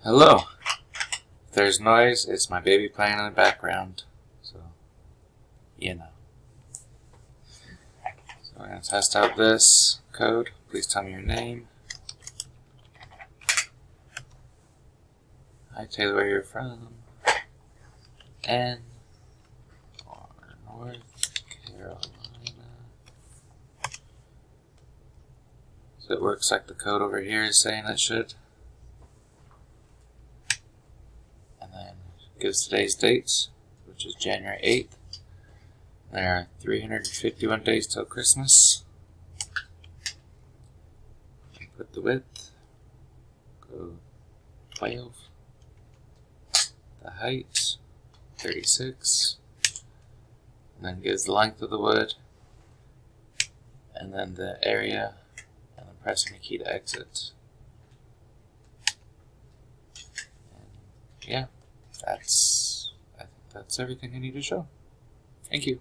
Hello. If there's noise, it's my baby playing in the background. So, you know. So I'm going to test out this code. Please tell me your name. Hi Taylor, where you're from. N. Or North Carolina. So it works like the code over here is saying it should. And then gives today's dates, which is January 8th. There are 351 days till Christmas. Put the width. Go 12. The height, 36. And then gives the length of the wood. And then the area. And then pressing the key to exit. And yeah, I think that's everything I need to show. Thank you.